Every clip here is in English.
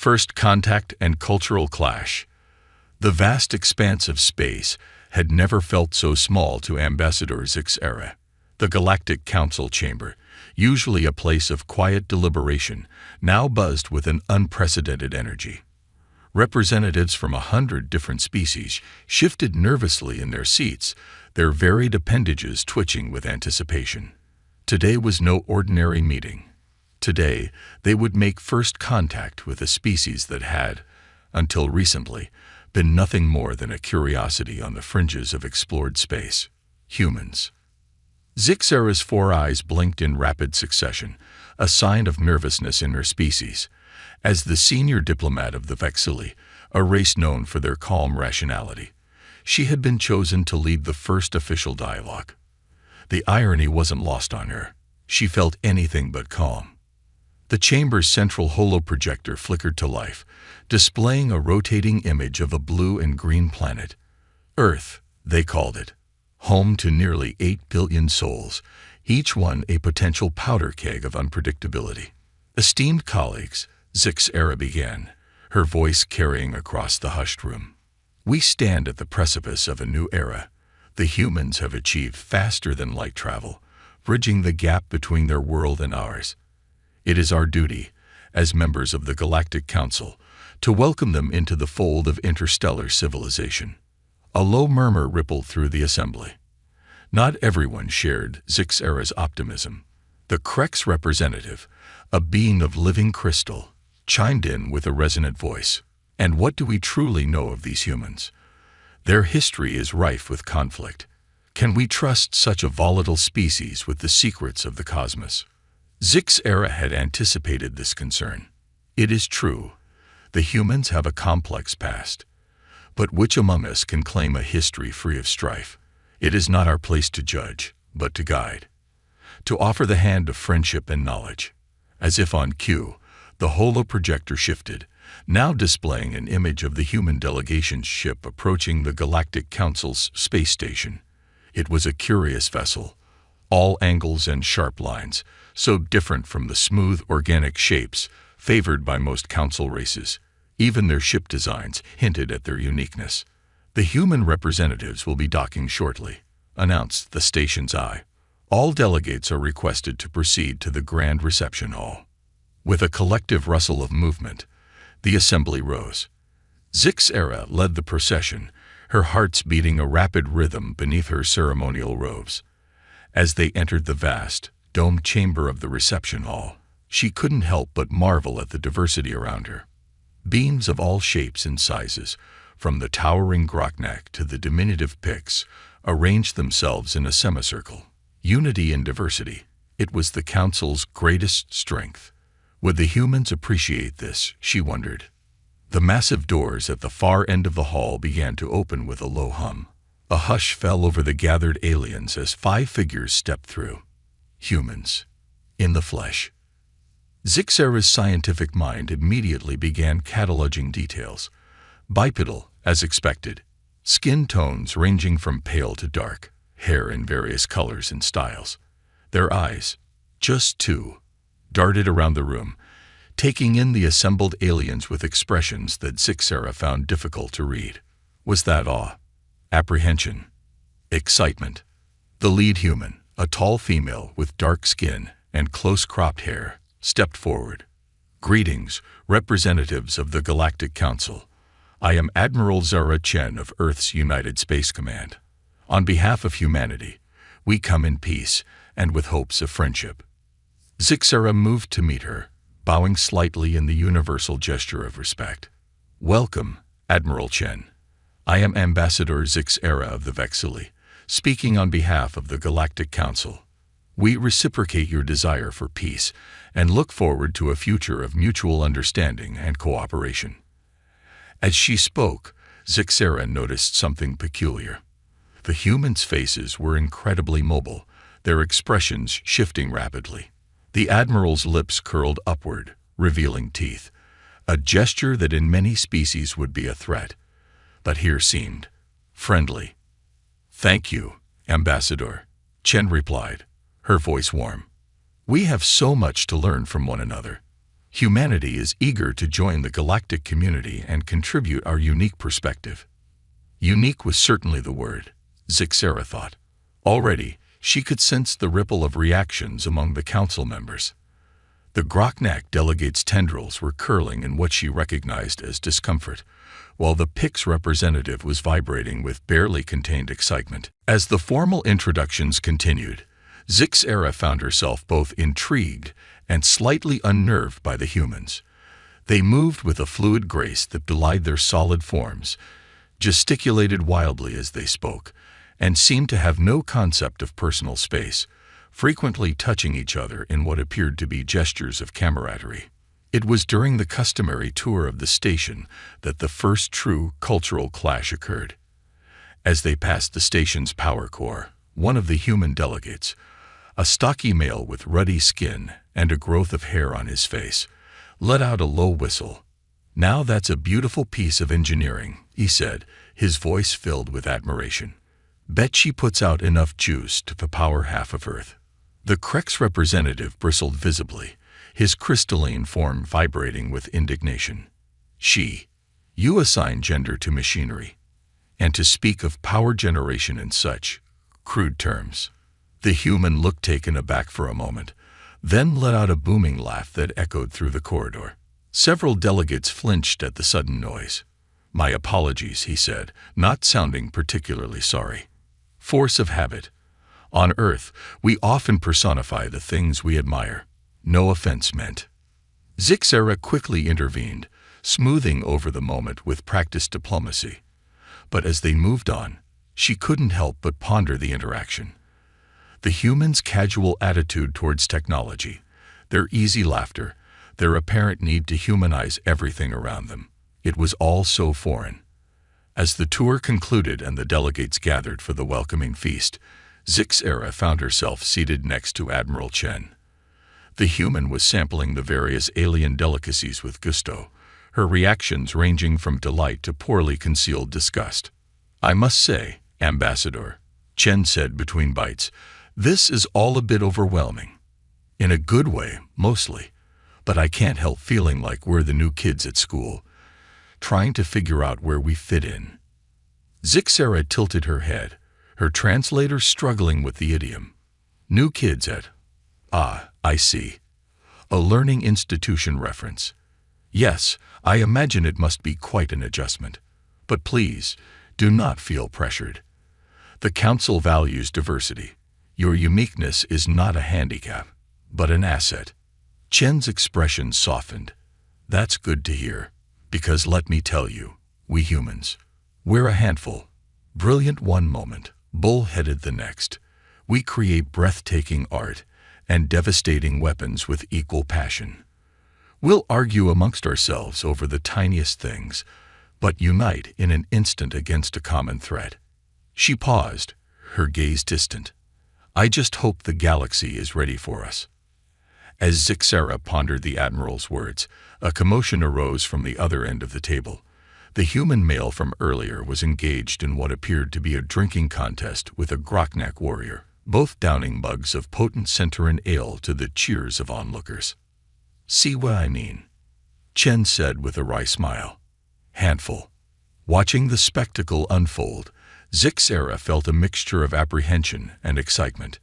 First contact and cultural clash. The vast expanse of space had never felt so small to Ambassador Zix's era. The Galactic Council chamber, usually a place of quiet deliberation, now buzzed with an unprecedented energy. Representatives from 100 different species shifted nervously in their seats, their varied appendages twitching with anticipation. Today was no ordinary meeting. Today, they would make first contact with a species that had, until recently, been nothing more than a curiosity on the fringes of explored space: humans. Zixera's 4 eyes blinked in rapid succession, a sign of nervousness in her species. As the senior diplomat of the Vexili, a race known for their calm rationality, she had been chosen to lead the first official dialogue. The irony wasn't lost on her. She felt anything but calm. The chamber's central holoprojector flickered to life, displaying a rotating image of a blue and green planet. Earth, they called it, home to nearly 8 billion souls, each one a potential powder keg of unpredictability. Esteemed colleagues, Zixera began, her voice carrying across the hushed room. We stand at the precipice of a new era. The humans have achieved faster than light travel, bridging the gap between their world and ours. It is our duty, as members of the Galactic Council, to welcome them into the fold of interstellar civilization. A low murmur rippled through the assembly. Not everyone shared Zixera's optimism. The Krex representative, a being of living crystal, chimed in with a resonant voice. And what do we truly know of these humans? Their history is rife with conflict. Can we trust such a volatile species with the secrets of the cosmos? Zixera had anticipated this concern. It is true, the humans have a complex past. But which among us can claim a history free of strife? It is not our place to judge, but to guide. To offer the hand of friendship and knowledge. As if on cue, the holoprojector shifted, now displaying an image of the human delegation's ship approaching the Galactic Council's space station. It was a curious vessel, all angles and sharp lines, so different from the smooth organic shapes favored by most council races. Even their ship designs hinted at their uniqueness. The human representatives will be docking shortly, announced the station's eye. All delegates are requested to proceed to the grand reception hall. With a collective rustle of movement, the assembly rose. Zixera led the procession, her hearts beating a rapid rhythm beneath her ceremonial robes. As they entered the vast, domed chamber of the reception hall, she couldn't help but marvel at the diversity around her. Beams of all shapes and sizes, from the towering Groknak to the diminutive Pix, arranged themselves in a semicircle. Unity in diversity. It was the Council's greatest strength. Would the humans appreciate this, she wondered. The massive doors at the far end of the hall began to open with a low hum. A hush fell over the gathered aliens as 5 figures stepped through. Humans. In the flesh. Zixera's scientific mind immediately began cataloging details. Bipedal, as expected. Skin tones ranging from pale to dark. Hair in various colors and styles. Their eyes, just 2, darted around the room, taking in the assembled aliens with expressions that Zixera found difficult to read. Was that awe? Apprehension? Excitement? The lead human, a tall female with dark skin and close-cropped hair, stepped forward. Greetings, representatives of the Galactic Council. I am Admiral Zara Chen of Earth's United Space Command. On behalf of humanity, we come in peace and with hopes of friendship. Zixera moved to meet her, bowing slightly in the universal gesture of respect. Welcome, Admiral Chen. I am Ambassador Zixera of the Vexili, speaking on behalf of the Galactic Council. We reciprocate your desire for peace and look forward to a future of mutual understanding and cooperation. As she spoke, Zixera noticed something peculiar. The humans' faces were incredibly mobile, their expressions shifting rapidly. The Admiral's lips curled upward, revealing teeth, a gesture that in many species would be a threat, but here seemed friendly. Thank you, Ambassador, Chen replied, her voice warm. We have so much to learn from one another. Humanity is eager to join the galactic community and contribute our unique perspective. Unique was certainly the word, Zixera thought. Already, she could sense the ripple of reactions among the council members. The Groknak delegates' tendrils were curling in what she recognized as discomfort, while the Pix representative was vibrating with barely contained excitement. As the formal introductions continued, Zixera found herself both intrigued and slightly unnerved by the humans. They moved with a fluid grace that belied their solid forms, gesticulated wildly as they spoke, and seemed to have no concept of personal space, frequently touching each other in what appeared to be gestures of camaraderie. It was during the customary tour of the station that the first true cultural clash occurred. As they passed the station's power core, one of the human delegates, a stocky male with ruddy skin and a growth of hair on his face, let out a low whistle. "Now that's a beautiful piece of engineering," he said, his voice filled with admiration. "Bet she puts out enough juice to power half of Earth." The Crex representative bristled visibly, his crystalline form vibrating with indignation. "She. You assign gender to machinery. And to speak of power generation in such crude terms." The human looked taken aback for a moment, then let out a booming laugh that echoed through the corridor. Several delegates flinched at the sudden noise. "My apologies," he said, not sounding particularly sorry. "Force of habit. On Earth, we often personify the things we admire. No offense meant." Zixera quickly intervened, smoothing over the moment with practiced diplomacy. But as they moved on, she couldn't help but ponder the interaction. The humans' casual attitude towards technology, their easy laughter, their apparent need to humanize everything around them. It was all so foreign. As the tour concluded and the delegates gathered for the welcoming feast, Zixera found herself seated next to Admiral Chen. The human was sampling the various alien delicacies with gusto, her reactions ranging from delight to poorly concealed disgust. "I must say, Ambassador," Chen said between bites, "this is all a bit overwhelming. In a good way, mostly. But I can't help feeling like we're the new kids at school, trying to figure out where we fit in." Zixera tilted her head, her translator struggling with the idiom. "New kids at... Ah, I see. A learning institution reference. Yes, I imagine it must be quite an adjustment. But please, do not feel pressured. The Council values diversity. Your uniqueness is not a handicap, but an asset." Chen's expression softened. "That's good to hear, because let me tell you, we humans, we're a handful. Brilliant one moment, bull-headed the next. We create breathtaking art and devastating weapons with equal passion. We'll argue amongst ourselves over the tiniest things, but unite in an instant against a common threat." She paused, her gaze distant. "I just hope the galaxy is ready for us." As Zixera pondered the Admiral's words, a commotion arose from the other end of the table. The human male from earlier was engaged in what appeared to be a drinking contest with a Groknak warrior, both downing mugs of potent Centauran ale to the cheers of onlookers. "See what I mean?" Chen said with a wry smile. "Handful." Watching the spectacle unfold, Zixera felt a mixture of apprehension and excitement.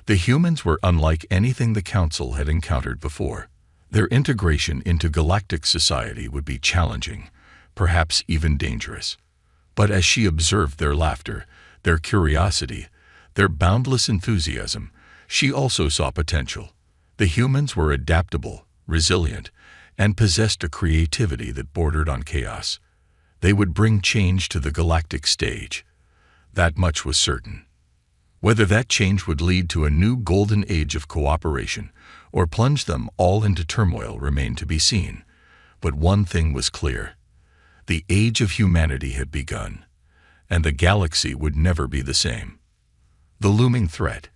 The humans were unlike anything the Council had encountered before. Their integration into galactic society would be challenging, perhaps even dangerous. But as she observed their laughter, their curiosity, their boundless enthusiasm, she also saw potential. The humans were adaptable, resilient, and possessed a creativity that bordered on chaos. They would bring change to the galactic stage. That much was certain. Whether that change would lead to a new golden age of cooperation or plunge them all into turmoil remained to be seen. But one thing was clear. The age of humanity had begun, and the galaxy would never be the same. The looming threat.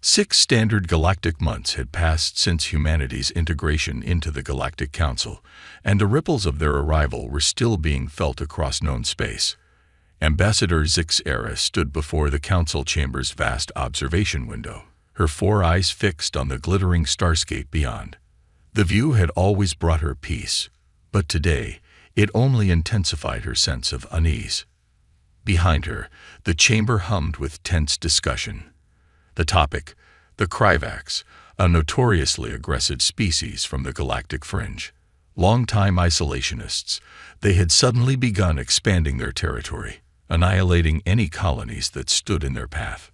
6 standard galactic months had passed since humanity's integration into the Galactic Council, and the ripples of their arrival were still being felt across known space. Ambassador Zixera stood before the council chamber's vast observation window, her 4 eyes fixed on the glittering starscape beyond. The view had always brought her peace, but today it only intensified her sense of unease. Behind her, the chamber hummed with tense discussion. The topic, the Kryvax, a notoriously aggressive species from the galactic fringe. Longtime isolationists, they had suddenly begun expanding their territory, annihilating any colonies that stood in their path.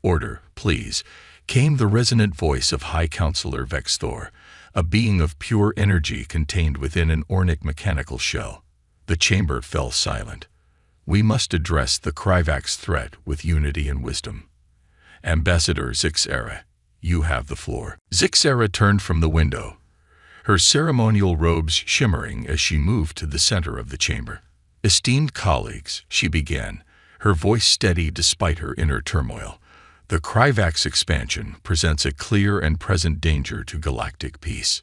"Order, please," came the resonant voice of High Counselor Vexthor, a being of pure energy contained within an ornic mechanical shell. The chamber fell silent. "We must address the Kryvax threat with unity and wisdom. Ambassador Zixera, you have the floor." Zixera turned from the window, her ceremonial robes shimmering as she moved to the center of the chamber. "Esteemed colleagues," she began, her voice steady despite her inner turmoil, "the Kryvax expansion presents a clear and present danger to galactic peace.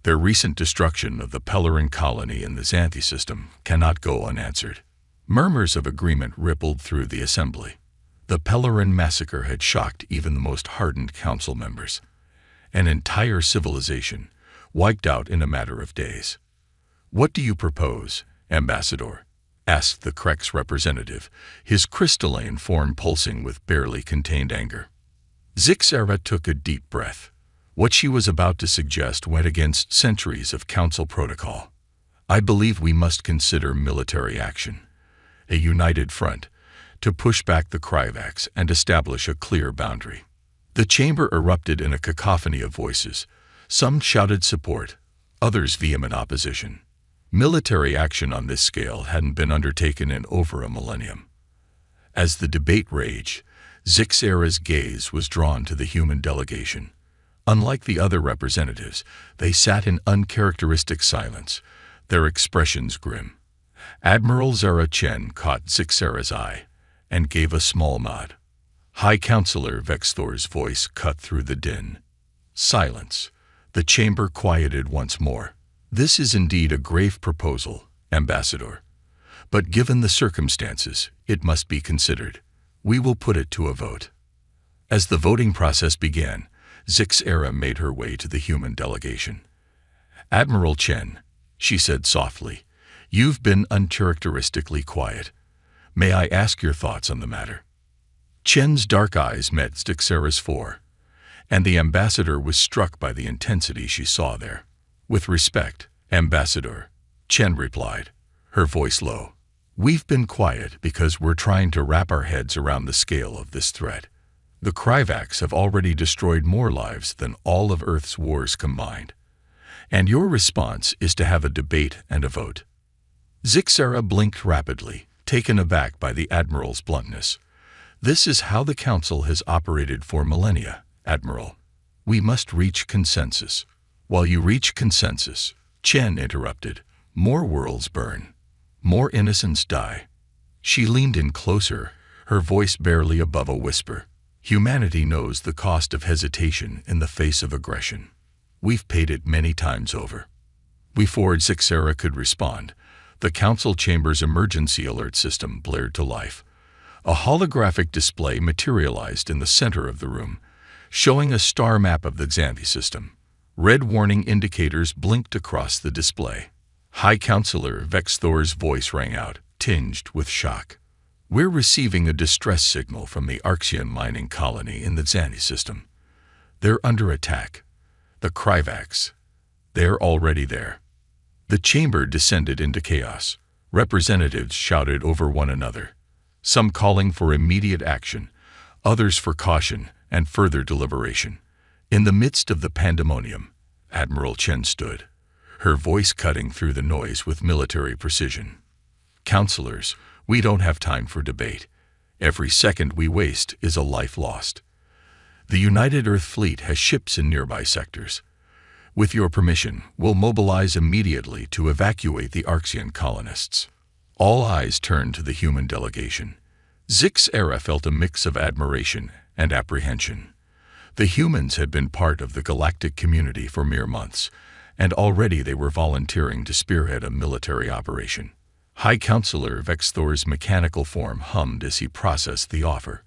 Their recent destruction of the Pellerin colony in the Xanthi system cannot go unanswered." Murmurs of agreement rippled through the assembly. The Pellerin massacre had shocked even the most hardened council members. An entire civilization, wiped out in a matter of days. "What do you propose, Ambassador?" asked the Krex representative, his crystalline form pulsing with barely contained anger. Zixera took a deep breath. What she was about to suggest went against centuries of council protocol. "I believe we must consider military action, a united front, to push back the Kryvax and establish a clear boundary." The chamber erupted in a cacophony of voices. Some shouted support, others vehement opposition. Military action on this scale hadn't been undertaken in over a millennium. As the debate raged, Zixera's gaze was drawn to the human delegation. Unlike the other representatives, they sat in uncharacteristic silence, their expressions grim. Admiral Zara Chen caught Zixera's eye and gave a small nod. High Counselor Vexthor's voice cut through the din. Silence. The chamber quieted once more. "This is indeed a grave proposal, Ambassador. But given the circumstances, it must be considered. We will put it to a vote." As the voting process began, Zixera made her way to the human delegation. "Admiral Chen," she said softly, "you've been uncharacteristically quiet. May I ask your thoughts on the matter?" Chen's dark eyes met Zixera's four, and the ambassador was struck by the intensity she saw there. "With respect, Ambassador," Chen replied, her voice low. "We've been quiet because we're trying to wrap our heads around the scale of this threat. The Kryvax have already destroyed more lives than all of Earth's wars combined. And your response is to have a debate and a vote." Zixera blinked rapidly, taken aback by the Admiral's bluntness. "This is how the Council has operated for millennia, Admiral. We must reach consensus." "While you reach consensus," Chen interrupted, "more worlds burn. More innocents die." She leaned in closer, her voice barely above a whisper. "Humanity knows the cost of hesitation in the face of aggression. We've paid it many times over." Before Zixera could respond, the council chamber's emergency alert system blared to life. A holographic display materialized in the center of the room, showing a star map of the Xanthi system. Red warning indicators blinked across the display. High Counselor Vexthor's voice rang out, tinged with shock. "We're receiving a distress signal from the Arxian mining colony in the Xanthi system. They're under attack. The Kryvax. They're already there." The chamber descended into chaos. Representatives shouted over one another, some calling for immediate action, others for caution and further deliberation. In the midst of the pandemonium, Admiral Chen stood, her voice cutting through the noise with military precision. "Counselors, we don't have time for debate. Every second we waste is a life lost. The United Earth Fleet has ships in nearby sectors. With your permission, we'll mobilize immediately to evacuate the Arxian colonists." All eyes turned to the human delegation. Zixera felt a mix of admiration and apprehension. The humans had been part of the galactic community for mere months, and already they were volunteering to spearhead a military operation. High Counselor Vexthor's mechanical form hummed as he processed the offer.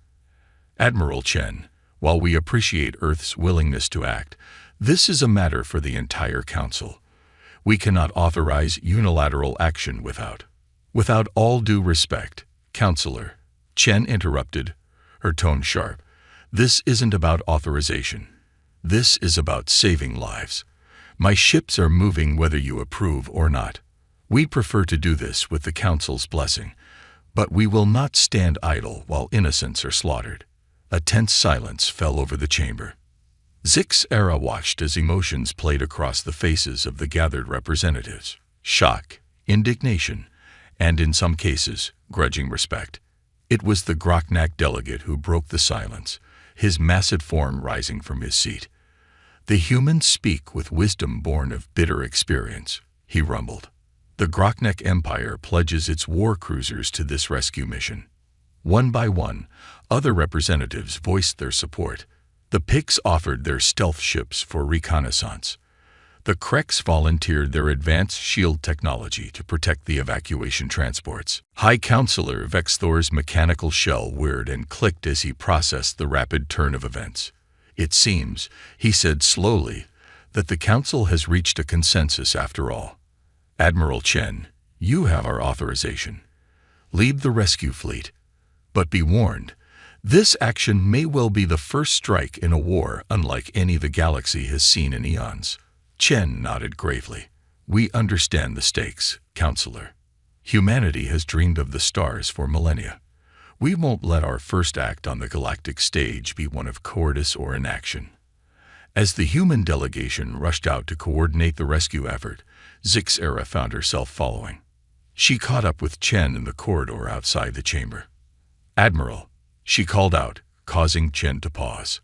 "Admiral Chen, while we appreciate Earth's willingness to act, This is a matter for the entire Council. We cannot authorize unilateral action without all due respect, Counselor," Chen interrupted, her tone sharp. "This isn't about authorization. This is about saving lives. My ships are moving whether you approve or not. We'd prefer to do this with the Council's blessing, but we will not stand idle while innocents are slaughtered." A tense silence fell over the chamber. Zix-Era watched as emotions played across the faces of the gathered representatives. Shock, indignation, and in some cases, grudging respect. It was the Groknak delegate who broke the silence, his massive form rising from his seat. "The humans speak with wisdom born of bitter experience," he rumbled. "The Groknak Empire pledges its war cruisers to this rescue mission." One by one, other representatives voiced their support. The Picts offered their stealth ships for reconnaissance. The Kreks volunteered their advanced shield technology to protect the evacuation transports. High Counselor Vexthor's mechanical shell whirred and clicked as he processed the rapid turn of events. "It seems," he said slowly, "that the Council has reached a consensus after all. Admiral Chen, you have our authorization. Lead the rescue fleet. But be warned, this action may well be the first strike in a war unlike any the galaxy has seen in eons." Chen nodded gravely. "We understand the stakes, Counselor. Humanity has dreamed of the stars for millennia. We won't let our first act on the galactic stage be one of cowardice or inaction." As the human delegation rushed out to coordinate the rescue effort, Zix-Era found herself following. She caught up with Chen in the corridor outside the chamber. "Admiral," she called out, causing Chen to pause.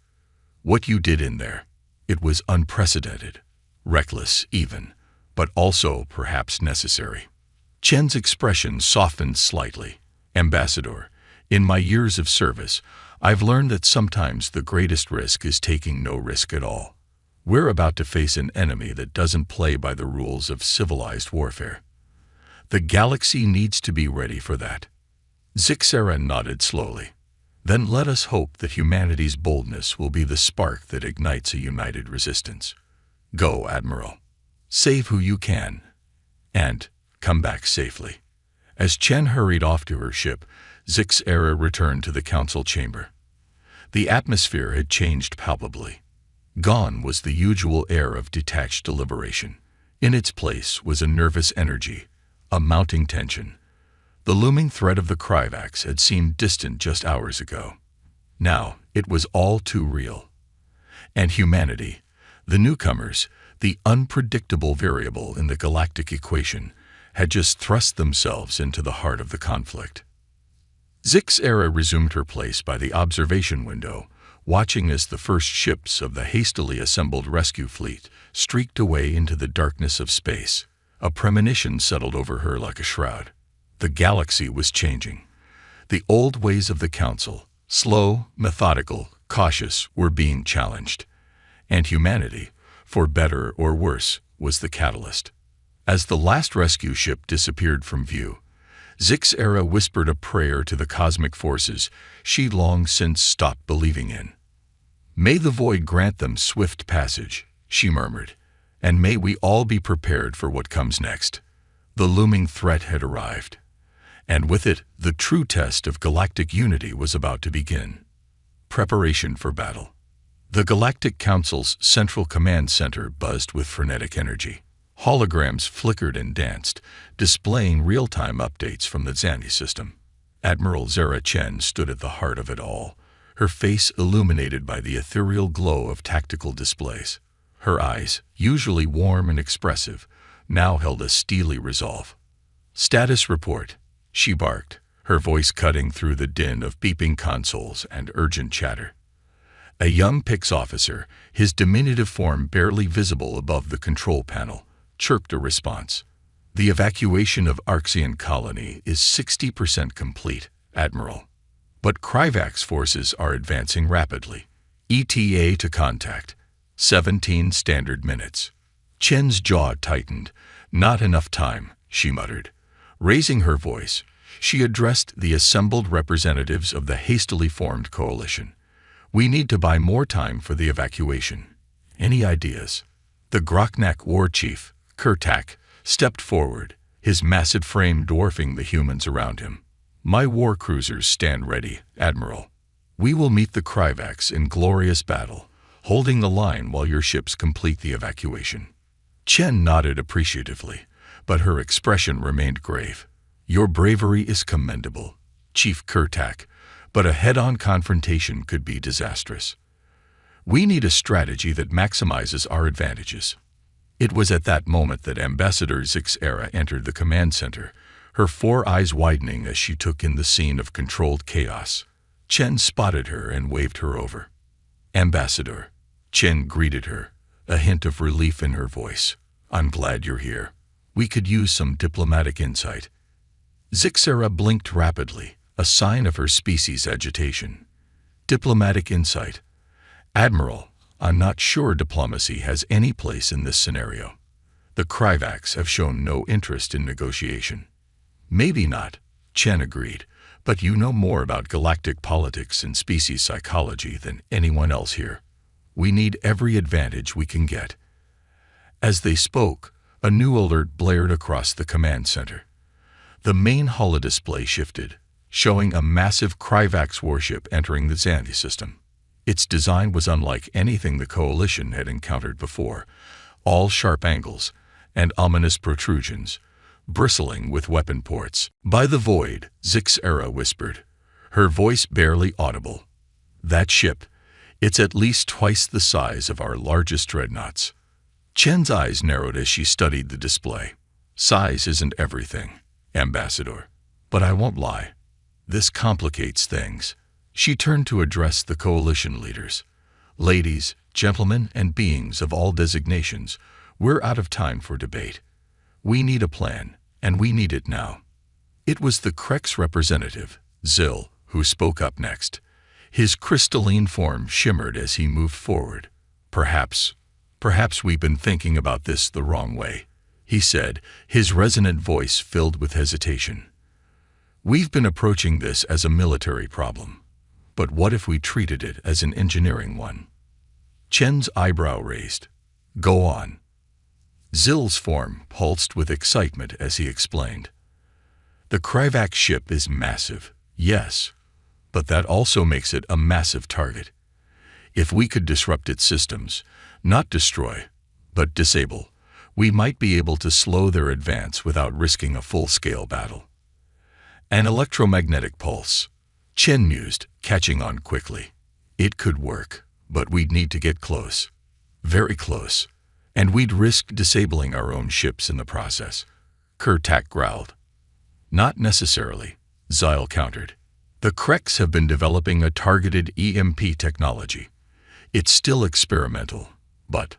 "What you did in there, it was unprecedented, reckless even, but also perhaps necessary." Chen's expression softened slightly. "Ambassador, in my years of service, I've learned that sometimes the greatest risk is taking no risk at all. We're about to face an enemy that doesn't play by the rules of civilized warfare. The galaxy needs to be ready for that." Zix-Era nodded slowly. "Then let us hope that humanity's boldness will be the spark that ignites a united resistance. Go, Admiral. Save who you can. And come back safely." As Chen hurried off to her ship, Zix-Era returned to the Council chamber. The atmosphere had changed palpably. Gone was the usual air of detached deliberation. In its place was a nervous energy, a mounting tension. The looming threat of the Kryvax had seemed distant just hours ago. Now it was all too real. And humanity, the newcomers, the unpredictable variable in the galactic equation, had just thrust themselves into the heart of the conflict. Zix-Era resumed her place by the observation window, watching as the first ships of the hastily assembled rescue fleet streaked away into the darkness of space. A premonition settled over her like a shroud. The galaxy was changing. The old ways of the Council, slow, methodical, cautious, were being challenged. And humanity, for better or worse, was the catalyst. As the last rescue ship disappeared from view, Zix-Era whispered a prayer to the cosmic forces she'd long since stopped believing in. "May the void grant them swift passage," she murmured, "and may we all be prepared for what comes next." The looming threat had arrived, and with it, the true test of galactic unity was about to begin. Preparation for battle. The Galactic Council's Central Command Center buzzed with frenetic energy. Holograms flickered and danced, displaying real-time updates from the Zani system. Admiral Zara Chen stood at the heart of it all, her face illuminated by the ethereal glow of tactical displays. Her eyes, usually warm and expressive, now held a steely resolve. "Status report," she barked, her voice cutting through the din of beeping consoles and urgent chatter. A young Pix officer, his diminutive form barely visible above the control panel, chirped a response. "The evacuation of Arxian colony is 60% complete, Admiral. But Kryvax forces are advancing rapidly. ETA to contact. 17 standard minutes." Chen's jaw tightened. "Not enough time," she muttered. Raising her voice, she addressed the assembled representatives of the hastily formed coalition. "We need to buy more time for the evacuation. Any ideas? The Groknak war chief, Kurtak, stepped forward, his massive frame dwarfing the humans around him. My war cruisers stand ready, Admiral. We will meet the Kryvax in glorious battle, holding the line while your ships complete the evacuation. Chen nodded appreciatively, but her expression remained grave. Your bravery is commendable, Chief Kurtak, but a head-on confrontation could be disastrous. We need a strategy that maximizes our advantages. It was at that moment that Ambassador Zixera entered the command center, her 4 eyes widening as she took in the scene of controlled chaos. Chen spotted her and waved her over. Ambassador, Chen greeted her, a hint of relief in her voice. I'm glad you're here. We could use some diplomatic insight. Zixera blinked rapidly, a sign of her species' agitation. Diplomatic insight. Admiral, I'm not sure diplomacy has any place in this scenario. The Kryvax have shown no interest in negotiation. Maybe not, Chen agreed, but you know more about galactic politics and species psychology than anyone else here. We need every advantage we can get. As they spoke, a new alert blared across the command center. The main holodisplay shifted, showing a massive Kryvax warship entering the Xanthi system. Its design was unlike anything the Coalition had encountered before, all sharp angles and ominous protrusions, bristling with weapon ports. By the void, Zixera whispered, her voice barely audible. That ship, it's at least twice the size of our largest dreadnoughts. Chen's eyes narrowed as she studied the display. Size isn't everything, Ambassador. But I won't lie. This complicates things. She turned to address the Coalition leaders. Ladies, gentlemen, and beings of all designations, we're out of time for debate. We need a plan, and we need it now. It was the Krex representative, Zil, who spoke up next. His crystalline form shimmered as he moved forward. Perhaps we've been thinking about this the wrong way, he said, his resonant voice filled with hesitation. We've been approaching this as a military problem. But what if we treated it as an engineering one? Chen's eyebrow raised. Go on. Zil's form pulsed with excitement as he explained. The Kryvax ship is massive, yes, but that also makes it a massive target. If we could disrupt its systems, not destroy, but disable, we might be able to slow their advance without risking a full-scale battle. An electromagnetic pulse, Chen mused, catching on quickly. It could work, but we'd need to get close. Very close. And we'd risk disabling our own ships in the process. Kurtak growled. Not necessarily, Zyle countered. The Krex have been developing a targeted EMP technology. It's still experimental, but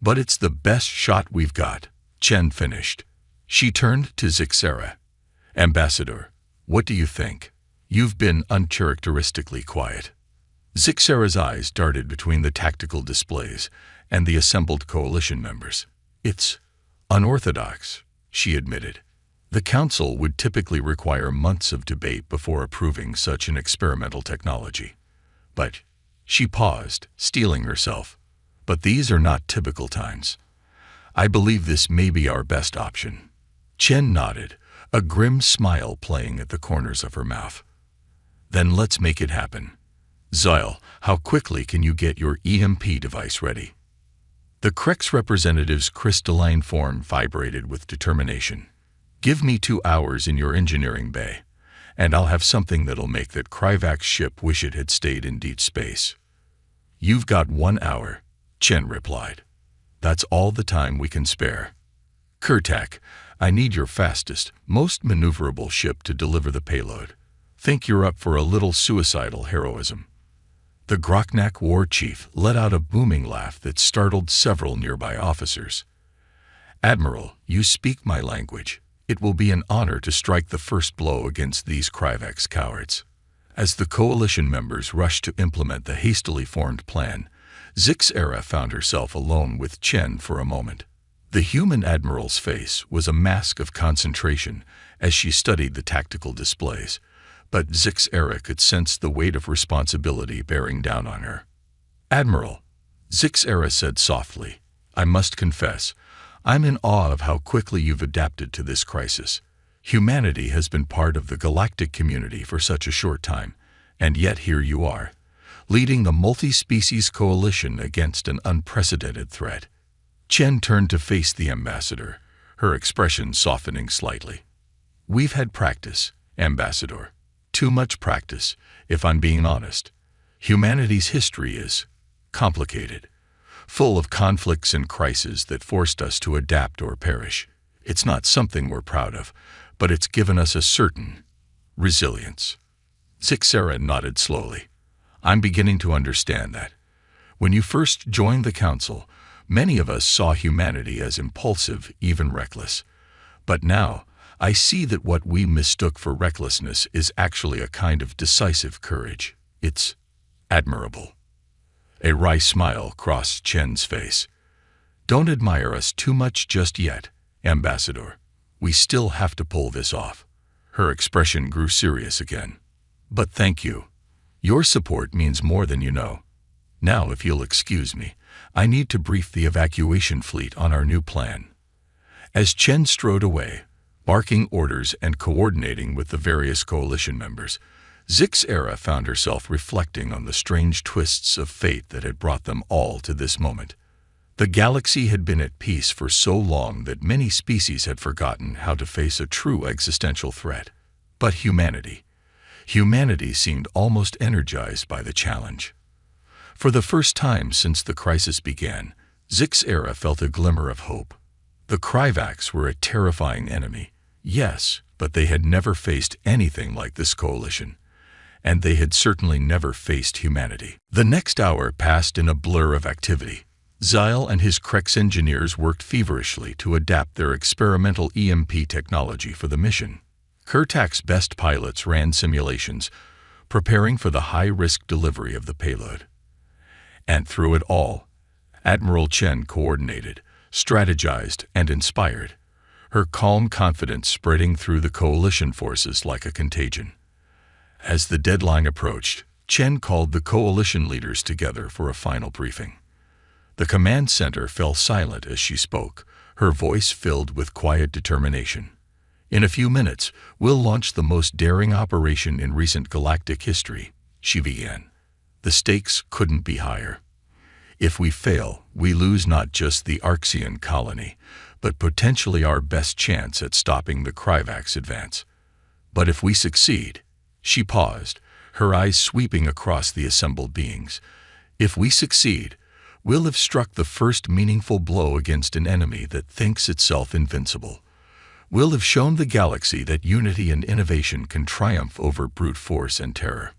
it's the best shot we've got, Chen finished. She turned to Zixera. Ambassador, what do you think? You've been uncharacteristically quiet. Zixera's eyes darted between the tactical displays and the assembled Coalition members. It's unorthodox, she admitted. The Council would typically require months of debate before approving such an experimental technology. But she paused, steeling herself. But these are not typical times. I believe this may be our best option. Chen nodded, a grim smile playing at the corners of her mouth. Then let's make it happen. Zyle, how quickly can you get your EMP device ready? The Krex representative's crystalline form vibrated with determination. Give me 2 hours in your engineering bay, and I'll have something that'll make that Kryvax ship wish it had stayed in deep space. You've got 1 hour, Chen replied. That's all the time we can spare. Kurtak, I need your fastest, most maneuverable ship to deliver the payload. Think you're up for a little suicidal heroism. The Groknak war chief let out a booming laugh that startled several nearby officers. Admiral, you speak my language. It will be an honor to strike the first blow against these Kryvax cowards. As the Coalition members rushed to implement the hastily formed plan, Zixera found herself alone with Chen for a moment. The human admiral's face was a mask of concentration as she studied the tactical displays, but Zixera could sense the weight of responsibility bearing down on her. Admiral, Zixera said softly, "I must confess, I'm in awe of how quickly you've adapted to this crisis. Humanity has been part of the galactic community for such a short time, and yet here you are, leading the multi-species coalition against an unprecedented threat." Chen turned to face the ambassador, her expression softening slightly. "We've had practice, Ambassador. Too much practice, if I'm being honest. Humanity's history is complicated, full of conflicts and crises that forced us to adapt or perish. It's not something we're proud of, but it's given us a certain resilience." Zixera nodded slowly. "I'm beginning to understand that. When you first joined the Council, many of us saw humanity as impulsive, even reckless. But now, I see that what we mistook for recklessness is actually a kind of decisive courage. It's admirable." A wry smile crossed Chen's face. "Don't admire us too much just yet, Ambassador. We still have to pull this off." Her expression grew serious again. "But thank you. Your support means more than you know. Now, if you'll excuse me, I need to brief the evacuation fleet on our new plan." As Chen strode away, barking orders and coordinating with the various coalition members, Zixera found herself reflecting on the strange twists of fate that had brought them all to this moment. The galaxy had been at peace for so long that many species had forgotten how to face a true existential threat. But humanity seemed almost energized by the challenge. For the first time since the crisis began, Zixera felt a glimmer of hope. The Kryvax were a terrifying enemy, yes, but they had never faced anything like this coalition, and they had certainly never faced humanity. The next hour passed in a blur of activity. Zyle and his Krex engineers worked feverishly to adapt their experimental EMP technology for the mission. Kurtak's best pilots ran simulations, preparing for the high-risk delivery of the payload. And through it all, Admiral Chen coordinated, strategized, and inspired, her calm confidence spreading through the coalition forces like a contagion. As the deadline approached, Chen called the coalition leaders together for a final briefing. The command center fell silent as she spoke, her voice filled with quiet determination. "In a few minutes, we'll launch the most daring operation in recent galactic history," she began. "The stakes couldn't be higher. If we fail, we lose not just the Arxian colony, but potentially our best chance at stopping the Kryvax advance. But if we succeed," she paused, her eyes sweeping across the assembled beings, "if we succeed, we'll have struck the first meaningful blow against an enemy that thinks itself invincible. We'll have shown the galaxy that unity and innovation can triumph over brute force and terror."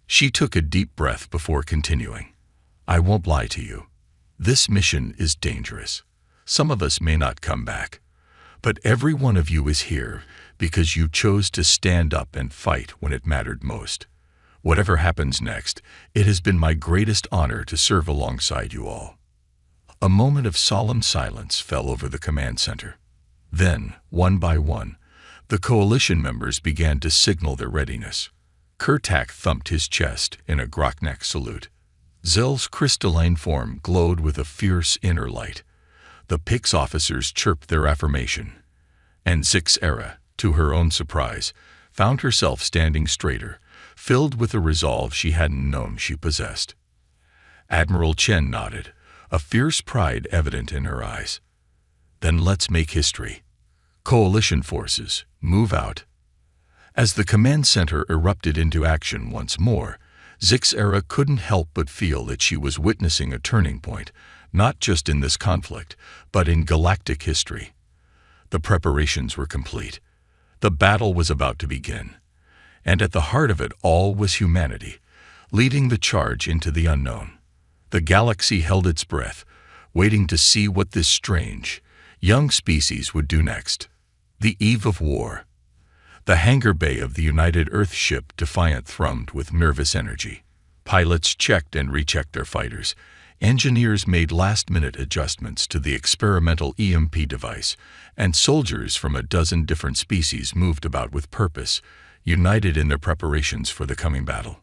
She took a deep breath before continuing. "I won't lie to you. This mission is dangerous. Some of us may not come back. But every one of you is here because you chose to stand up and fight when it mattered most. Whatever happens next, it has been my greatest honor to serve alongside you all." A moment of solemn silence fell over the command center. Then, one by one, the coalition members began to signal their readiness. Kurtak thumped his chest in a Groknak salute. Zell's crystalline form glowed with a fierce inner light. The Pix officers chirped their affirmation. And Zixera, to her own surprise, found herself standing straighter, filled with a resolve she hadn't known she possessed. Admiral Chen nodded, a fierce pride evident in her eyes. "Then let's make history. Coalition forces, move out." As the command center erupted into action once more, Zixera couldn't help but feel that she was witnessing a turning point, not just in this conflict, but in galactic history. The preparations were complete. The battle was about to begin. And at the heart of it all was humanity, leading the charge into the unknown. The galaxy held its breath, waiting to see what this strange, young species would do next. The eve of war. The hangar bay of the United Earth ship Defiant thrummed with nervous energy. Pilots checked and rechecked their fighters. Engineers made last-minute adjustments to the experimental EMP device, and soldiers from a dozen different species moved about with purpose, united in their preparations for the coming battle.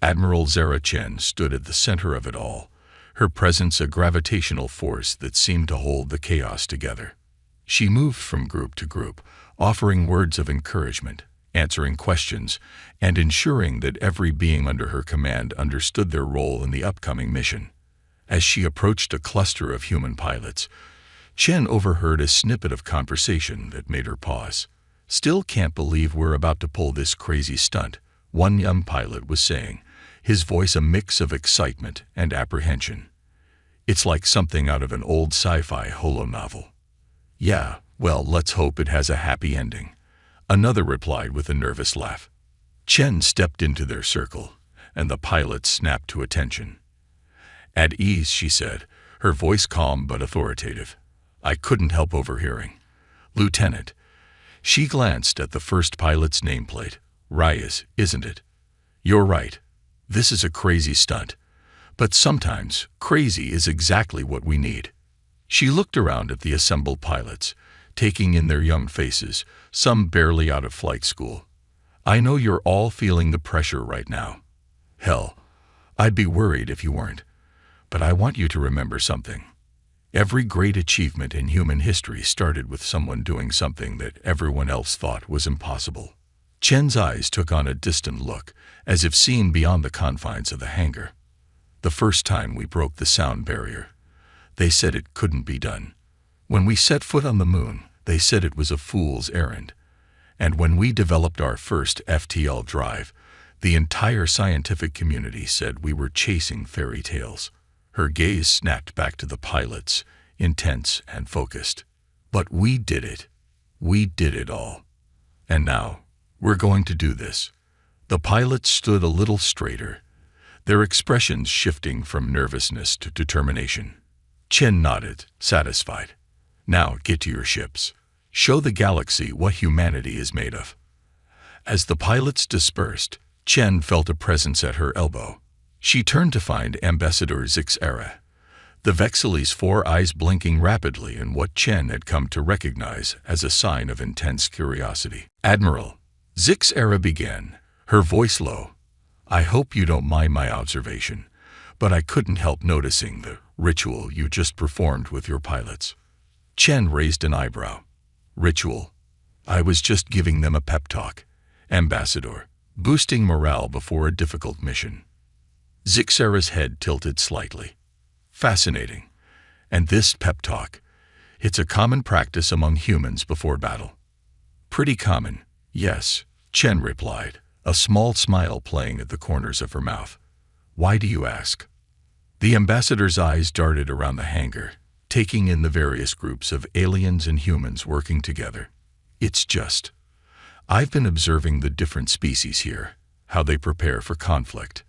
Admiral Zera Chen stood at the center of it all, her presence a gravitational force that seemed to hold the chaos together. She moved from group to group, offering words of encouragement, answering questions, and ensuring that every being under her command understood their role in the upcoming mission. As she approached a cluster of human pilots, Chen overheard a snippet of conversation that made her pause. "Still can't believe we're about to pull this crazy stunt," one young pilot was saying, his voice a mix of excitement and apprehension. "It's like something out of an old sci-fi holo-novel." "Yeah, well, let's hope it has a happy ending," another replied with a nervous laugh. Chen stepped into their circle, and the pilots snapped to attention. "At ease," she said, her voice calm but authoritative. "I couldn't help overhearing. Lieutenant." She glanced at the first pilot's nameplate. "Reyes, isn't it?" "You're right. This is a crazy stunt. But sometimes, crazy is exactly what we need." She looked around at the assembled pilots, taking in their young faces, some barely out of flight school. "I know you're all feeling the pressure right now. Hell, I'd be worried if you weren't. But I want you to remember something. Every great achievement in human history started with someone doing something that everyone else thought was impossible." Chen's eyes took on a distant look, as if seen beyond the confines of the hangar. "The first time we broke the sound barrier, they said it couldn't be done. When we set foot on the moon, they said it was a fool's errand. And when we developed our first FTL drive, the entire scientific community said we were chasing fairy tales." Her gaze snapped back to the pilots, intense and focused. "But we did it. We did it all. And now, we're going to do this." The pilots stood a little straighter, their expressions shifting from nervousness to determination. Chen nodded, satisfied. "Now get to your ships. Show the galaxy what humanity is made of." As the pilots dispersed, Chen felt a presence at her elbow. She turned to find Ambassador Zixera, the Vexili's 4 eyes blinking rapidly in what Chen had come to recognize as a sign of intense curiosity. "Admiral," Zixera began, her voice low, "I hope you don't mind my observation, but I couldn't help noticing the ritual you just performed with your pilots." Chen raised an eyebrow. "Ritual? I was just giving them a pep talk, Ambassador, boosting morale before a difficult mission." Zixera's head tilted slightly. "Fascinating. And this pep talk, it's a common practice among humans before battle." "Pretty common, yes," Chen replied, a small smile playing at the corners of her mouth. "Why do you ask?" The ambassador's eyes darted around the hangar, taking in the various groups of aliens and humans working together. "It's just, I've been observing the different species here, how they prepare for conflict.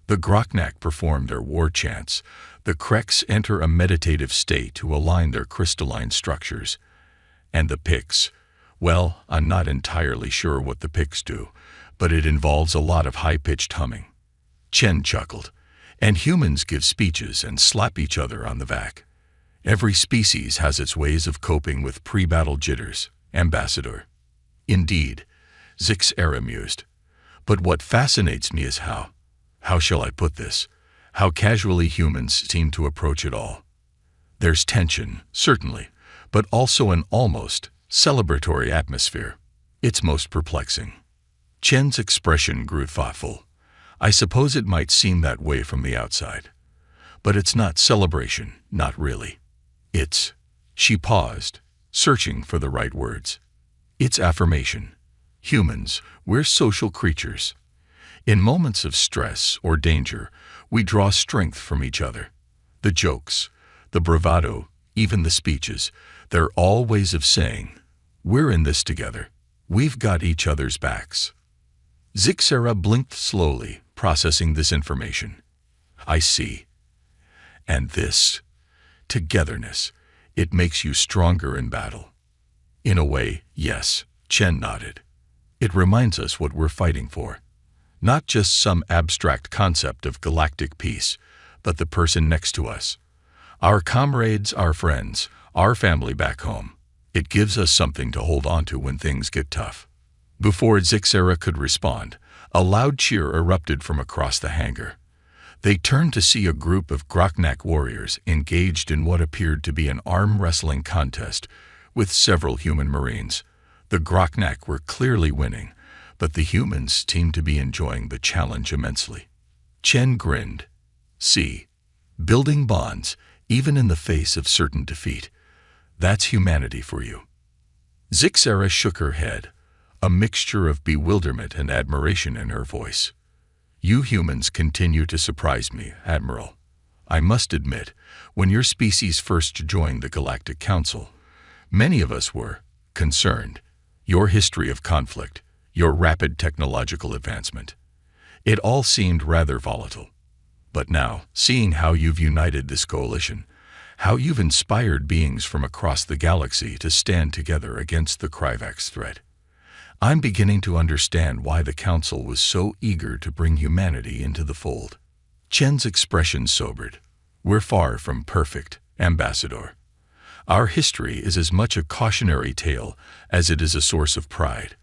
The Groknak perform their war chants, the Kreks enter a meditative state to align their crystalline structures, and the Pix, well, I'm not entirely sure what the Pix do, but it involves a lot of high-pitched humming." Chen chuckled. "And humans give speeches and slap each other on the back. Every species has its ways of coping with pre-battle jitters, Ambassador." "Indeed," Zixera mused. "But what fascinates me is how shall I put this, how casually humans seem to approach it all. There's tension, certainly, but also an almost celebratory atmosphere. It's most perplexing." Chen's expression grew thoughtful. "I suppose it might seem that way from the outside. But it's not celebration, not really. It's..." She paused, searching for the right words. "It's affirmation. Humans, we're social creatures. In moments of stress or danger, we draw strength from each other. The jokes, the bravado, even the speeches, they're all ways of saying, we're in this together. We've got each other's backs." Zixera blinked slowly, processing this information. "I see. And this, togetherness, it makes you stronger in battle." "In a way, yes," Chen nodded. "It reminds us what we're fighting for. Not just some abstract concept of galactic peace, but the person next to us. Our comrades, our friends, our family back home. It gives us something to hold on to when things get tough." Before Zixera could respond, a loud cheer erupted from across the hangar. They turned to see a group of Groknak warriors engaged in what appeared to be an arm wrestling contest with several human marines. The Groknak were clearly winning, but the humans seemed to be enjoying the challenge immensely. Chen grinned. See, building bonds, even in the face of certain defeat. That's humanity for you. Zixera shook her head, a mixture of bewilderment and admiration in her voice. You humans continue to surprise me, Admiral. I must admit, when your species first joined the Galactic Council, many of us were concerned. Your history of conflict, your rapid technological advancement. It all seemed rather volatile. But now, seeing how you've united this coalition, how you've inspired beings from across the galaxy to stand together against the Kryvax threat, I'm beginning to understand why the Council was so eager to bring humanity into the fold. Chen's expression sobered. We're far from perfect, Ambassador. Our history is as much a cautionary tale as it is a source of pride.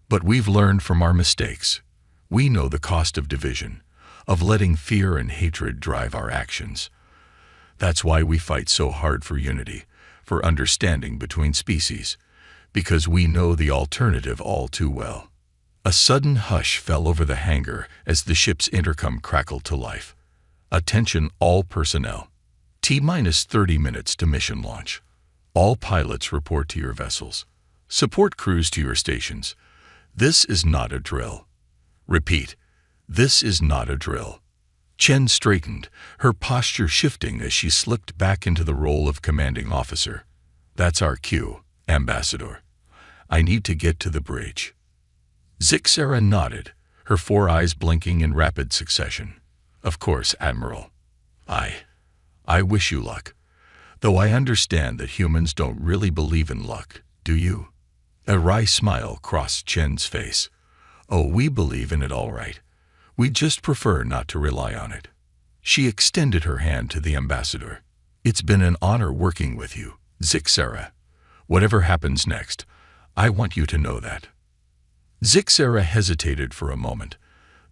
But we've learned from our mistakes. We know the cost of division, of letting fear and hatred drive our actions. That's why we fight so hard for unity, for understanding between species, because we know the alternative all too well. A sudden hush fell over the hangar as the ship's intercom crackled to life. Attention all personnel. T-minus 30 minutes to mission launch. All pilots report to your vessels. Support crews to your stations. This is not a drill. Repeat, this is not a drill. Chen straightened, her posture shifting as she slipped back into the role of commanding officer. That's our cue, Ambassador. I need to get to the bridge. Zixera nodded, her 4 eyes blinking in rapid succession. Of course, Admiral. I wish you luck. Though I understand that humans don't really believe in luck, do you? A wry smile crossed Chen's face. Oh, we believe in it all right. We just prefer not to rely on it. She extended her hand to the ambassador. It's been an honor working with you, Zixera. Whatever happens next, I want you to know that. Zixera hesitated for a moment,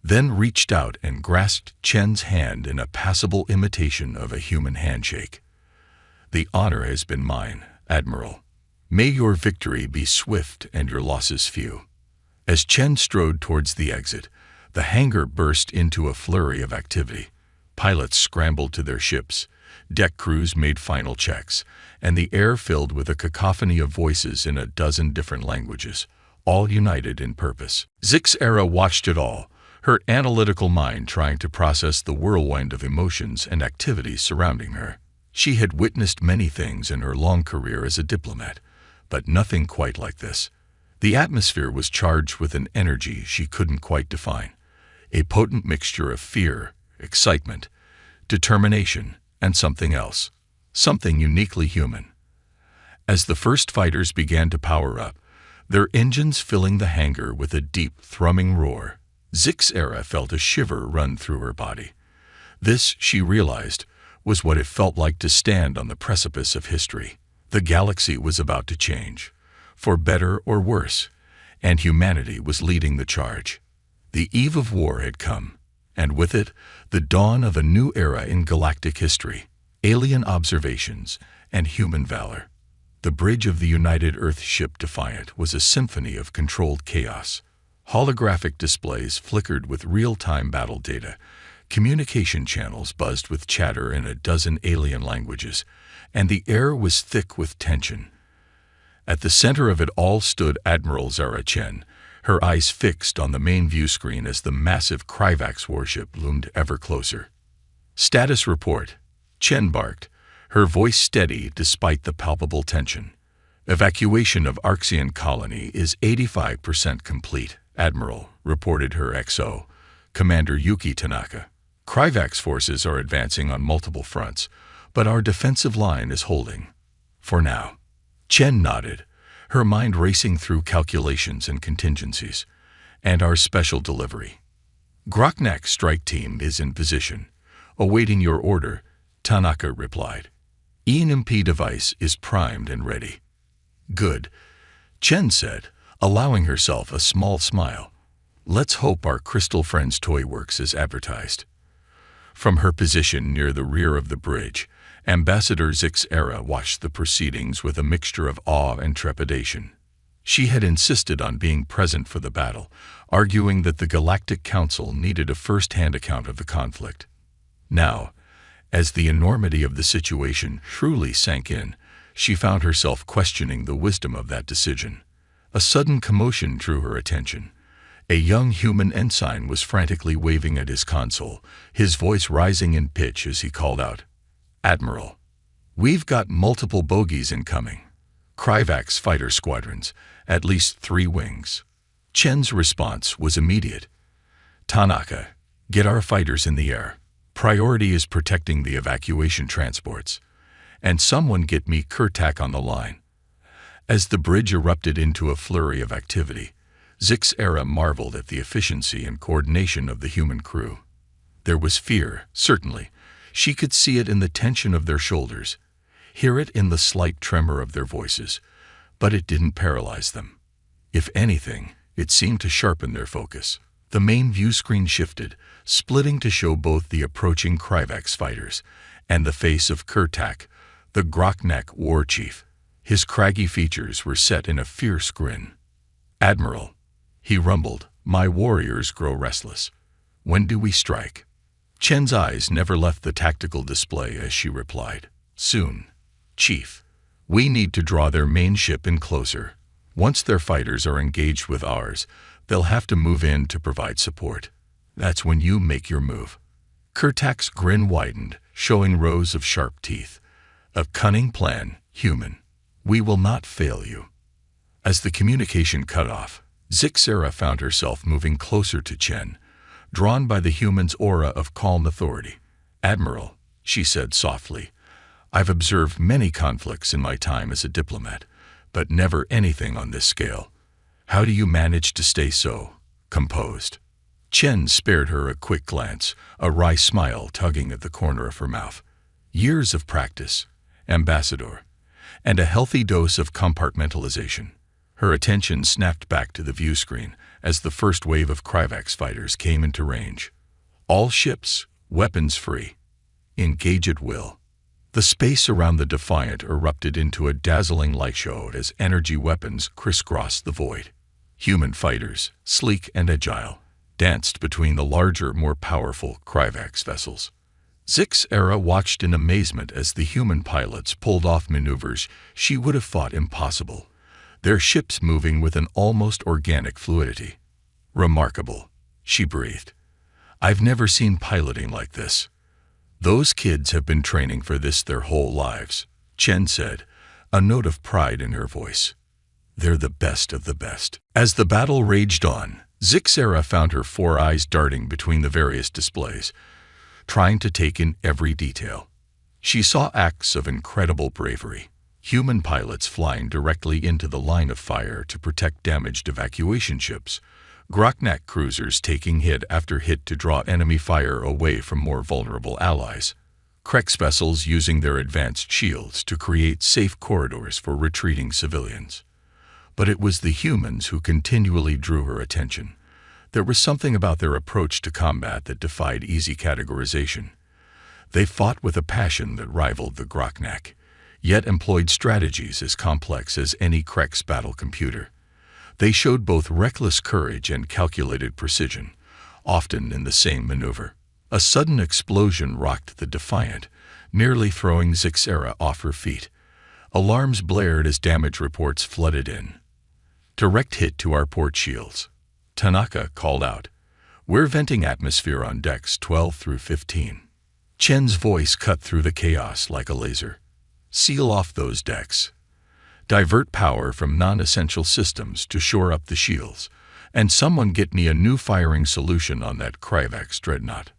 then reached out and grasped Chen's hand in a passable imitation of a human handshake. The honor has been mine, Admiral. May your victory be swift and your losses few. As Chen strode towards the exit, the hangar burst into a flurry of activity. Pilots scrambled to their ships, deck crews made final checks, and the air filled with a cacophony of voices in a dozen different languages, all united in purpose. Zixera watched it all, her analytical mind trying to process the whirlwind of emotions and activities surrounding her. She had witnessed many things in her long career as a diplomat, but nothing quite like this. The atmosphere was charged with an energy she couldn't quite define, a potent mixture of fear, excitement, determination, and something else, something uniquely human. As the first fighters began to power up, their engines filling the hangar with a deep, thrumming roar, Zixera felt a shiver run through her body. This, she realized, was what it felt like to stand on the precipice of history. The galaxy was about to change, for better or worse, and humanity was leading the charge. The eve of war had come, and with it, the dawn of a new era in galactic history, alien observations, and human valor. The bridge of the United Earth ship Defiant was a symphony of controlled chaos. Holographic displays flickered with real-time battle data, communication channels buzzed with chatter in a dozen alien languages, and the air was thick with tension. At the center of it all stood Admiral Zara Chen, her eyes fixed on the main view screen as the massive Kryvax warship loomed ever closer. Status report, Chen barked, her voice steady despite the palpable tension. Evacuation of Arxian colony is 85% complete, Admiral, reported her XO, Commander Yuki Tanaka. Kryvax forces are advancing on multiple fronts, but our defensive line is holding. For now. Chen nodded, her mind racing through calculations and contingencies. And our special delivery. Groknak strike team is in position. Awaiting your order, Tanaka replied. EMP device is primed and ready. Good, Chen said, allowing herself a small smile. Let's hope our Crystal Friends toy works as advertised. From her position near the rear of the bridge, Ambassador Zixera watched the proceedings with a mixture of awe and trepidation. She had insisted on being present for the battle, arguing that the Galactic Council needed a first-hand account of the conflict. Now, as the enormity of the situation truly sank in, she found herself questioning the wisdom of that decision. A sudden commotion drew her attention. A young human ensign was frantically waving at his console, his voice rising in pitch as he called out, "Admiral, we've got multiple bogies incoming. Kryvax fighter squadrons, at least 3 wings." Chen's response was immediate. "Tanaka, get our fighters in the air. Priority is protecting the evacuation transports. And someone get me Kurtak on the line." As the bridge erupted into a flurry of activity, Zixera marveled at the efficiency and coordination of the human crew. There was fear, certainly. She could see it in the tension of their shoulders, hear it in the slight tremor of their voices, but it didn't paralyze them. If anything, it seemed to sharpen their focus. The main view screen shifted, splitting to show both the approaching Kryvax fighters and the face of Kurtak, the Groknak war chief. His craggy features were set in a fierce grin. "Admiral," he rumbled, "my warriors grow restless. When do we strike?" Chen's eyes never left the tactical display as she replied, "Soon, Chief. We need to draw their main ship in closer. Once their fighters are engaged with ours, they'll have to move in to provide support. That's when you make your move." Kurtak's grin widened, showing rows of sharp teeth. "A cunning plan, human. We will not fail you." As the communication cut off, Zixera found herself moving closer to Chen, drawn by the human's aura of calm authority. "Admiral," she said softly, "I've observed many conflicts in my time as a diplomat, but never anything on this scale. How do you manage to stay so composed?" Chen spared her a quick glance, a wry smile tugging at the corner of her mouth. "Years of practice, Ambassador, and a healthy dose of compartmentalization." Her attention snapped back to the view screen as the first wave of Kryvax fighters came into range. "All ships, weapons free. Engage at will." The space around the Defiant erupted into a dazzling light show as energy weapons crisscrossed the void. Human fighters, sleek and agile, danced between the larger, more powerful Kryvax vessels. Zixera watched in amazement as the human pilots pulled off maneuvers she would have thought impossible, their ships moving with an almost organic fluidity. "Remarkable," she breathed. "I've never seen piloting like this." "Those kids have been training for this their whole lives," Chen said, a note of pride in her voice. "They're the best of the best." As the battle raged on, Zixera found her 4 eyes darting between the various displays, trying to take in every detail. She saw acts of incredible bravery, human pilots flying directly into the line of fire to protect damaged evacuation ships, Groknak cruisers taking hit after hit to draw enemy fire away from more vulnerable allies, Krex vessels using their advanced shields to create safe corridors for retreating civilians. But it was the humans who continually drew her attention. There was something about their approach to combat that defied easy categorization. They fought with a passion that rivaled the Groknak, yet employed strategies as complex as any Krex battle computer. They showed both reckless courage and calculated precision, often in the same maneuver. A sudden explosion rocked the Defiant, nearly throwing Zixera off her feet. Alarms blared as damage reports flooded in. "Direct hit to our port shields," Tanaka called out. "We're venting atmosphere on decks 12 through 15. Chen's voice cut through the chaos like a laser. "Seal off those decks. Divert power from non-essential systems to shore up the shields, and someone get me a new firing solution on that Kryvax dreadnought."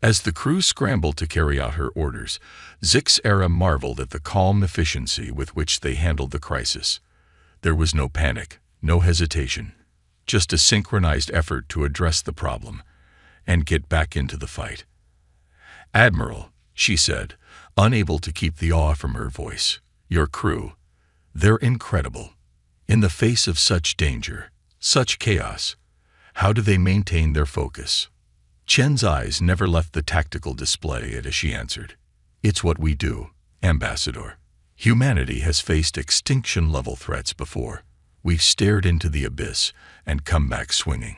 As the crew scrambled to carry out her orders, Zixera marveled at the calm efficiency with which they handled the crisis. There was no panic, no hesitation, just a synchronized effort to address the problem and get back into the fight. "Admiral," she said, unable to keep the awe from her voice, "your crew, they're incredible. In the face of such danger, such chaos, how do they maintain their focus?" Chen's eyes never left the tactical display as she answered. It's what we do, Ambassador. Humanity has faced extinction-level threats before. We've stared into the abyss and come back swinging.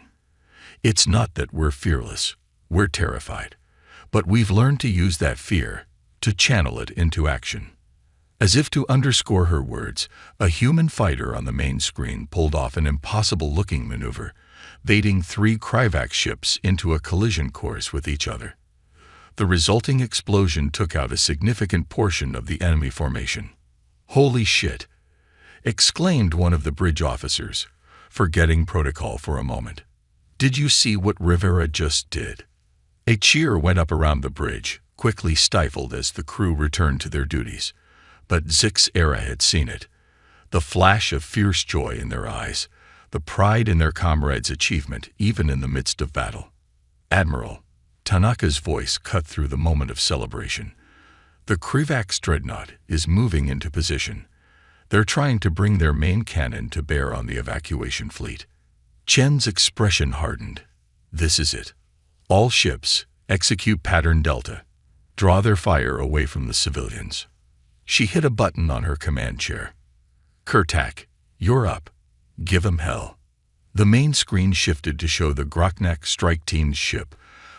It's not that we're fearless, we're terrified, but we've learned to use that fear, to channel it into action. As if to underscore her words, a human fighter on the main screen pulled off an impossible-looking maneuver, baiting 3 Kryvax ships into a collision course with each other. The resulting explosion took out a significant portion of the enemy formation. "Holy shit!" exclaimed one of the bridge officers, forgetting protocol for a moment. "Did you see what Rivera just did?" A cheer went up around the bridge, quickly stifled as the crew returned to their duties. But Zix Era had seen it. The flash of fierce joy in their eyes, the pride in their comrades' achievement even in the midst of battle. "Admiral," Tanaka's voice cut through the moment of celebration. "The Kryvax dreadnought is moving into position. They're trying to bring their main cannon to bear on the evacuation fleet." Chen's expression hardened. This is it. All ships, execute pattern Delta. Draw their fire away from the civilians. She hit a button on her command chair. "Kurtak, you're up. Give 'em hell." The main screen shifted to show the Groknak strike team's ship,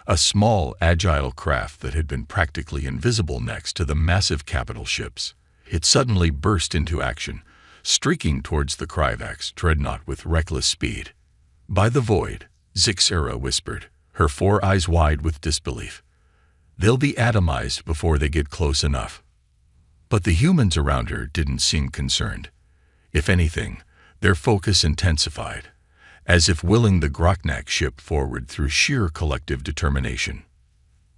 a small, agile craft that had been practically invisible next to the massive capital ships. It suddenly burst into action, streaking towards the Kryvax dreadnought with reckless speed. "By the void," Zixera whispered, her 4 eyes wide with disbelief. "They'll be atomized before they get close enough." But the humans around her didn't seem concerned. If anything, their focus intensified, as if willing the Groknak ship forward through sheer collective determination.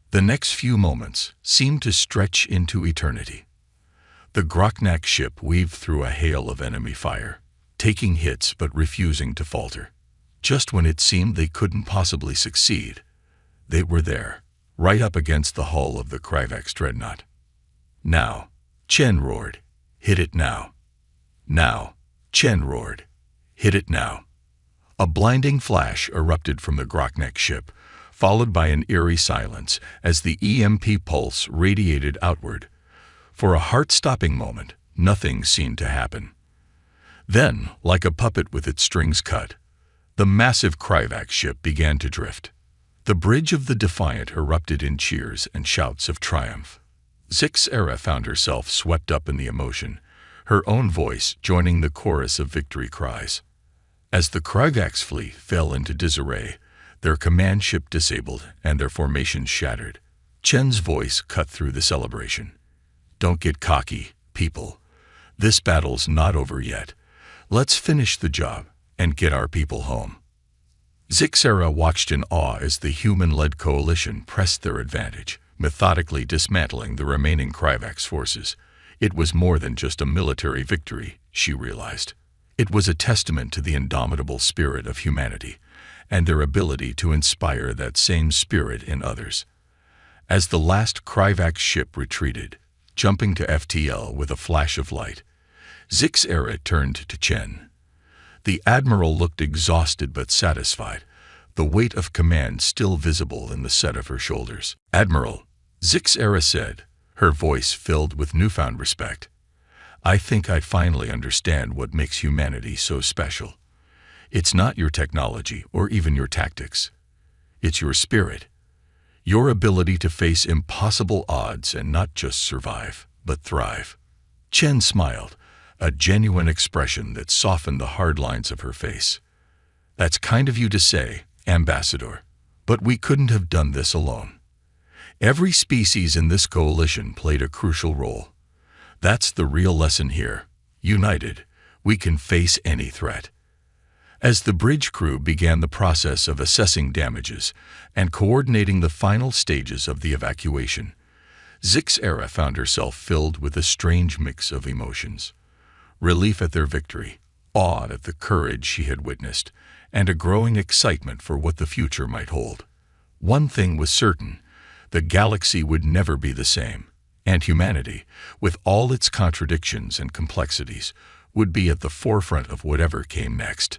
The next few moments seemed to stretch into eternity. The Groknak ship weaved through a hail of enemy fire, taking hits but refusing to falter. Just when it seemed they couldn't possibly succeed, they were there, right up against the hull of the Kryvax dreadnought. "Now," Chen roared. "Hit it now." "Now," Chen roared. "Hit it now." A blinding flash erupted from the Groknak ship, followed by an eerie silence as the EMP pulse radiated outward. For a heart-stopping moment, nothing seemed to happen. Then, like a puppet with its strings cut, the massive Kryvax ship began to drift. The bridge of the Defiant erupted in cheers and shouts of triumph. Zixera found herself swept up in the emotion, her own voice joining the chorus of victory cries. As the Kryvax fleet fell into disarray, their command ship disabled and their formations shattered, Chen's voice cut through the celebration. "Don't get cocky, people. This battle's not over yet. Let's finish the job and get our people home." Zixera watched in awe as the human-led coalition pressed their advantage, methodically dismantling the remaining Kryvax forces. It was more than just a military victory, she realized. It was a testament to the indomitable spirit of humanity and their ability to inspire that same spirit in others. As the last Kryvax ship retreated, jumping to FTL with a flash of light, Zixera turned to Chen. The Admiral looked exhausted but satisfied, the weight of command still visible in the set of her shoulders. "Admiral," Zixera said, her voice filled with newfound respect, "I think I finally understand what makes humanity so special. It's not your technology or even your tactics. It's your spirit. Your ability to face impossible odds and not just survive, but thrive." Chen smiled, a genuine expression that softened the hard lines of her face. "That's kind of you to say, Ambassador, but we couldn't have done this alone. Every species in this coalition played a crucial role. That's the real lesson here. United, we can face any threat." As the bridge crew began the process of assessing damages and coordinating the final stages of the evacuation, Zixera found herself filled with a strange mix of emotions. Relief at their victory, awe at the courage she had witnessed, and a growing excitement for what the future might hold. One thing was certain: the galaxy would never be the same, and humanity, with all its contradictions and complexities, would be at the forefront of whatever came next.